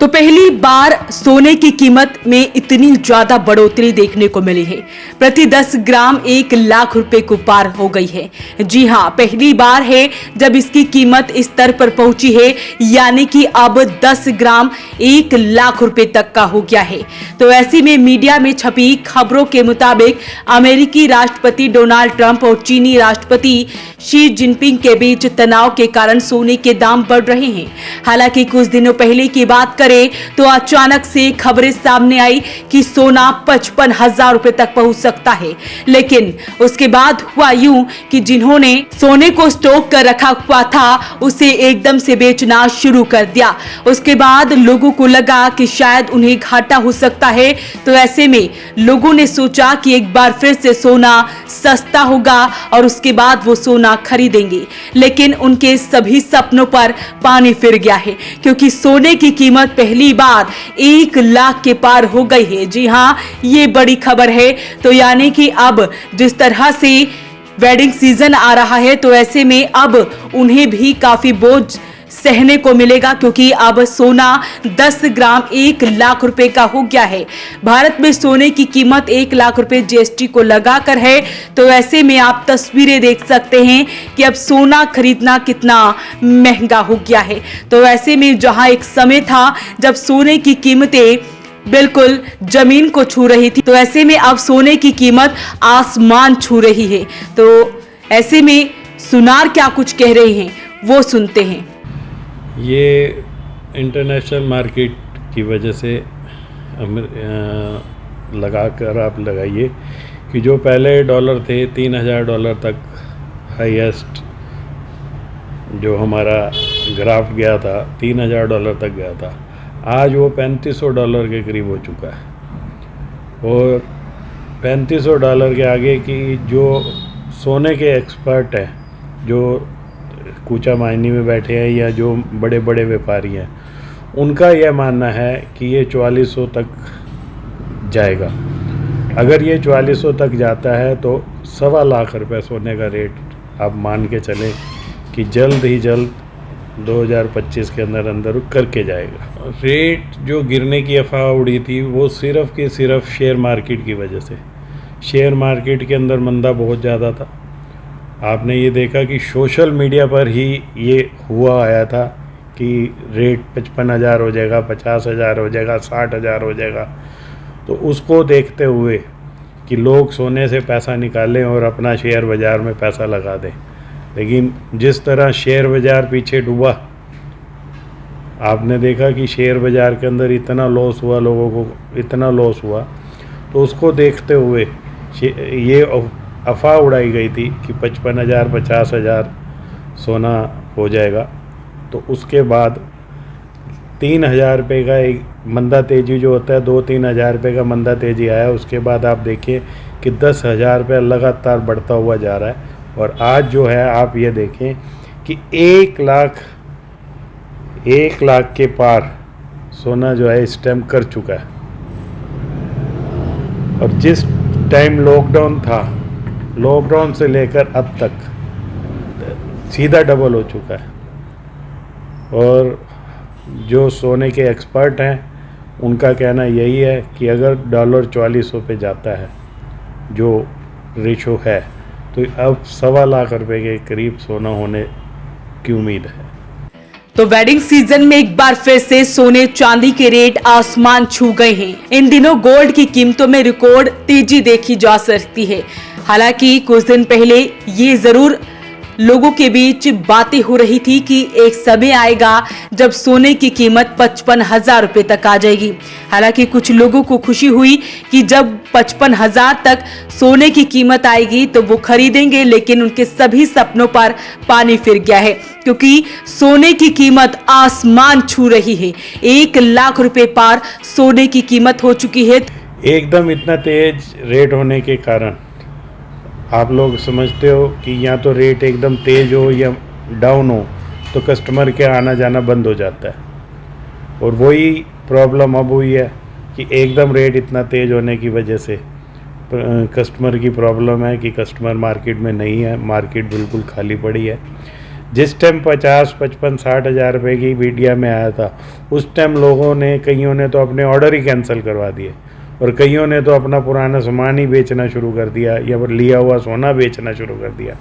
तो पहली बार सोने की कीमत में इतनी ज्यादा बढ़ोतरी देखने को मिली है। प्रति 10 ग्राम 1 लाख रुपए को पार हो गई है। जी हां, पहली बार है जब इसकी कीमत इस स्तर पर पहुंची है, यानी कि अब 10 ग्राम 1 लाख रुपए तक का हो गया है। तो ऐसे में मीडिया में छपी खबरों के मुताबिक अमेरिकी राष्ट्रपति डोनाल्ड ट्रंप और चीनी राष्ट्रपति शी जिनपिंग के बीच तनाव के कारण सोने के दाम बढ़ रहे हैं। हालांकि कुछ दिनों पहले की बात करें तो अचानक से खबरें सामने आई कि सोना 55,000 रुपए तक पहुंच सकता है। लेकिन उसके बाद हुआ यूं कि जिन्होंने सोने को स्टॉक कर रखा हुआ था उसे एकदम से बेचना शुरू कर दिया। उसके बाद लोगों को लगा कि शायद उन्हें घाटा हो सकता है। तो ऐसे में लोगों ने सोचा कि एक बार फिर से सोना सस्ता होगा और उसके बाद वो सोना खरीदेंगे। लेकिन उनके सभी सपनों पर पानी फिर गया है, क्योंकि सोने की कीमत पहली बार 1 लाख के पार हो गई है। जी हां, ये बड़ी खबर है। तो यानी कि अब जिस तरह से वेडिंग सीजन आ रहा है, तो ऐसे में अब उन्हें भी काफी बोझ सहने को मिलेगा, क्योंकि अब सोना 10 ग्राम 1 लाख रुपए का हो गया है। भारत में सोने की कीमत 1 लाख रुपए जीएसटी को लगाकर है। तो ऐसे में आप तस्वीरें देख सकते हैं कि अब सोना खरीदना कितना महंगा हो गया है। तो ऐसे में जहां एक समय था जब सोने की कीमतें बिल्कुल जमीन को छू रही थी, तो ऐसे में अब सोने की कीमत आसमान छू रही है। तो ऐसे में सुनार क्या कुछ कह रहे हैं वो सुनते हैं। ये इंटरनेशनल मार्केट की वजह से लगा कर आप लगाइए कि जो पहले डॉलर थे $3,000 तक हाईएस्ट जो हमारा ग्राफ गया था, $3,000 तक गया था। आज वो $3,500 के करीब हो चुका है। और $3,500 के आगे की जो सोने के एक्सपर्ट हैं, जो कूचा मायनी में बैठे हैं या जो बड़े बड़े व्यापारी हैं, उनका यह मानना है कि ये 4400 तक जाएगा। अगर ये 4400 तक जाता है तो 1.25 लाख रुपए सोने का रेट आप मान के चलें कि जल्द ही जल्द 2025 के अंदर करके जाएगा। रेट जो गिरने की अफवाह उड़ी थी वो सिर्फ़ कि सिर्फ शेयर मार्केट की वजह से। शेयर मार्केट के अंदर मंदा बहुत ज़्यादा था। आपने ये देखा कि सोशल मीडिया पर ही ये हुआ आया था कि रेट 55,000 हो जाएगा, 50,000 हो जाएगा, 60,000 हो जाएगा। तो उसको देखते हुए कि लोग सोने से पैसा निकालें और अपना शेयर बाज़ार में पैसा लगा दें। लेकिन जिस तरह शेयर बाज़ार पीछे डूबा, आपने देखा कि शेयर बाज़ार के अंदर इतना लॉस हुआ, लोगों को इतना लॉस हुआ, तो उसको देखते हुए ये अफवाह उड़ाई गई थी कि 55,000 50,000 सोना हो जाएगा। तो उसके बाद 3,000 रुपये का एक मंदा तेज़ी जो होता है, 2-3 हज़ार रुपये का मंदा तेज़ी आया। उसके बाद आप देखिए कि 10,000 रुपये लगातार बढ़ता हुआ जा रहा है। और आज जो है आप ये देखें कि 1 लाख के पार सोना जो है इस टाइम कर चुका है। और जिस टाइम लॉकडाउन था, लॉकडाउन से लेकर अब तक सीधा डबल हो चुका है। और जो सोने के एक्सपर्ट हैं उनका कहना यही है कि अगर डॉलर 4400 पे जाता है जो रेशो है, तो अब 1.25 लाख रुपए के करीब सोना होने की उम्मीद है। तो वेडिंग सीजन में एक बार फिर से सोने चांदी के रेट आसमान छू गए हैं। इन दिनों गोल्ड की कीमतों में रिकॉर्ड तेजी देखी जा सकती है। हालांकि कुछ दिन पहले ये जरूर लोगों के बीच बातें हो रही थी कि एक समय आएगा जब सोने की कीमत 55,000 रुपए तक आ जाएगी। हालांकि कुछ लोगों को खुशी हुई कि जब 55,000 तक सोने की कीमत आएगी तो वो खरीदेंगे, लेकिन उनके सभी सपनों पर पानी फिर गया है, क्योंकि सोने की कीमत आसमान छू रही है। 1 लाख रुपए पार सोने की कीमत हो चुकी है। एकदम इतना तेज रेट होने के कारण आप लोग समझते हो कि या तो रेट एकदम तेज़ हो या डाउन हो तो कस्टमर के आना जाना बंद हो जाता है। और वही प्रॉब्लम अब हुई है कि एकदम रेट इतना तेज़ होने की वजह से कस्टमर की प्रॉब्लम है कि कस्टमर मार्केट में नहीं है, मार्केट बिल्कुल खाली पड़ी है। जिस टाइम 50, 55, 60 हज़ार रुपये की मीडिया में आया था, उस टाइम लोगों ने, कईयों ने तो अपने ऑर्डर ही कैंसिल करवा दिए और कईयों ने तो अपना पुराना सामान ही बेचना शुरू कर दिया या फिर लिया हुआ सोना बेचना शुरू कर दिया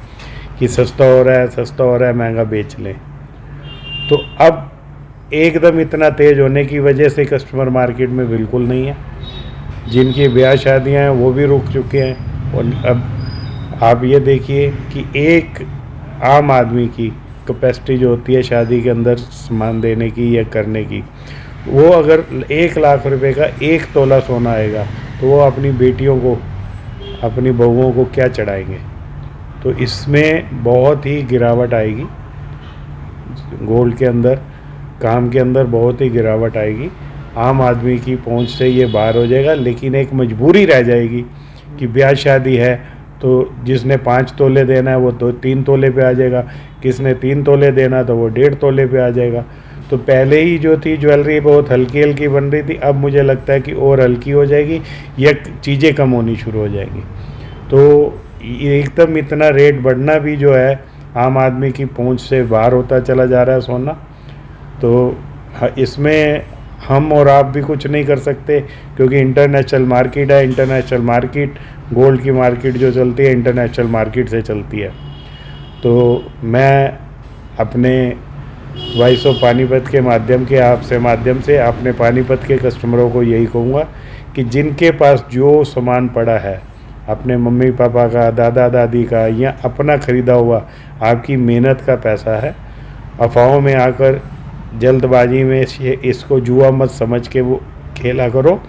कि सस्ता हो रहा है, सस्ता हो रहा है, महंगा बेच लें। तो अब एकदम इतना तेज़ होने की वजह से कस्टमर मार्केट में बिल्कुल नहीं है। जिनकी ब्याह शादियां हैं वो भी रुक चुके हैं। और अब आप ये देखिए कि एक आम आदमी की कैपेसिटी जो होती है शादी के अंदर सामान देने की या करने की, वो अगर 1 लाख रुपए का 1 तोला सोना आएगा तो वो अपनी बेटियों को, अपनी बहुओं को क्या चढ़ाएंगे। तो इसमें बहुत ही गिरावट आएगी, गोल्ड के अंदर, काम के अंदर बहुत ही गिरावट आएगी। आम आदमी की पहुंच से ये बाहर हो जाएगा। लेकिन एक मजबूरी रह जाएगी कि ब्याह शादी है तो जिसने 5 तोले देना है वो तो 3 तोले पे आ जाएगा, किसने 3 तोले देना तो वो 1.5 तोले पे आ जाएगा। तो पहले ही जो थी ज्वेलरी बहुत हल्की हल्की बन रही थी, अब मुझे लगता है कि और हल्की हो जाएगी या चीज़ें कम होनी शुरू हो जाएंगी। तो एकदम इतना रेट बढ़ना भी जो है आम आदमी की पहुंच से बाहर होता चला जा रहा है सोना। तो इसमें हम और आप भी कुछ नहीं कर सकते क्योंकि इंटरनेशनल मार्केट है। इंटरनेशनल मार्केट, गोल्ड की मार्केट जो चलती है इंटरनेशनल मार्केट से चलती है। तो मैं अपने वॉइस ऑफ पानीपत के माध्यम से अपने पानीपत के कस्टमरों को यही कहूँगा कि जिनके पास जो सामान पड़ा है, अपने मम्मी पापा का, दादा दादी का या अपना ख़रीदा हुआ आपकी मेहनत का पैसा है, अफवाहों में आकर जल्दबाजी में इसको जुआ मत समझ के वो खेला करो।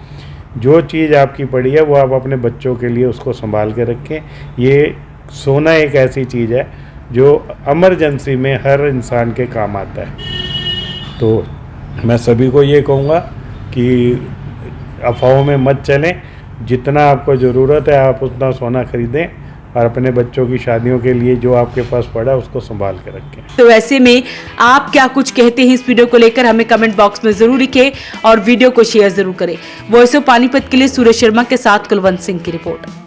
जो चीज़ आपकी पड़ी है वो आप अपने बच्चों के लिए उसको संभाल के रखें। ये सोना एक ऐसी चीज़ है जो इमरजेंसी में हर इंसान के काम आता है। तो मैं सभी को ये कहूँगा कि अफवाहों में मत चलें, जितना आपको ज़रूरत है आप उतना सोना खरीदें और अपने बच्चों की शादियों के लिए जो आपके पास पड़ा है उसको संभाल के रखें। तो ऐसे में आप क्या कुछ कहते हैं इस वीडियो को लेकर हमें कमेंट बॉक्स में जरूर लिखें और वीडियो को शेयर जरूर करें। वॉइस ऑफ पानीपत के लिए सूरज शर्मा के साथ कुलवंत सिंह की रिपोर्ट।